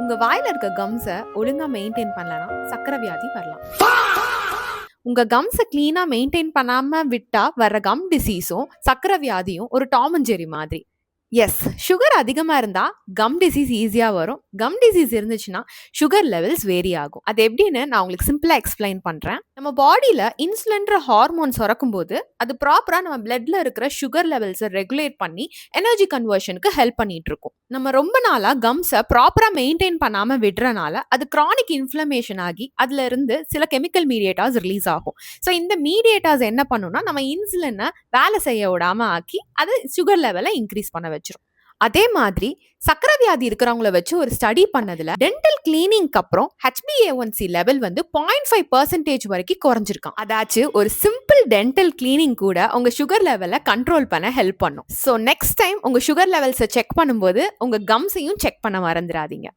உங்க வாயில இருக்க கம்ஸ ஒழுங்கா மெயின்டெயின் பண்ணலனா சர்க்கரை வியாதி வரலாம். உங்க கம்ஸ கிளீனா மெயின்டெயின் பண்ணாம விட்டா வர்ற கம் டிசீஸும் சர்க்கரை வியாதியும் ஒரு டாம் அண்ட் ஜெர்ரி மாதிரி. எஸ், சுகர் அதிகமா இருந்தா கம் டிசீஸ் ஈஸியா வரும். கம் டிசீஸ் இருந்துச்சுன்னா சுகர் லெவல்ஸ் வேரி ஆகும். அது எப்படின்னு நான் உங்களுக்கு சிம்பிளா எக்ஸ்பிளைன் பண்றேன். நம்ம பாடியில இன்சுலின்ற ஹார்மோன் சுரக்கும் போது அது ப்ராப்பரா நம்ம பிளட்ல இருக்கிற சுகர் லெவல்ஸை ரெகுலேட் பண்ணி எனர்ஜி கன்வர்ஷனுக்கு ஹெல்ப் பண்ணிட்டு இருக்கும். நம்ம ரொம்ப நாளா கம்ஸை ப்ராப்பரா மெயின்டைன் பண்ணாம விடுறனால அது கிரானிக் இன்ஃப்ளமேஷன் ஆகி அதுல இருந்து சில கெமிக்கல் மீடியேட்டர்ஸ் ரிலீஸ் ஆகும். ஸோ இந்த மீடியேட்டர்ஸ் என்ன பண்ணும்னா நம்ம இன்சுலினை வேலை செய்ய விடாம ஆக்கி அது சுகர் லெவலை இன்க்ரீஸ் பண்ண வச்சிரும். அதே மாதிரி சக்கரை வியாதி இருக்கிறவங்கள வச்சு ஒரு ஸ்டடி பண்ணதுல டென்டல் கிளீனிங்க்கு அப்புறம் HbA1c லெவல் வந்து 0.5% வரைக்கும் குறைஞ்சிருக்கான். அதாச்சும் ஒரு சிம்பிள் டென்டல் கிளீனிங் கூட உங்க சுகர் லெவலை கண்ட்ரோல் பண்ண ஹெல்ப் பண்ணும். ஸோ நெக்ஸ்ட் டைம் உங்க சுகர் லெவல்ஸை செக் பண்ணும்போது உங்க கம்ஸையும் செக் பண்ண மறந்துடாதீங்க.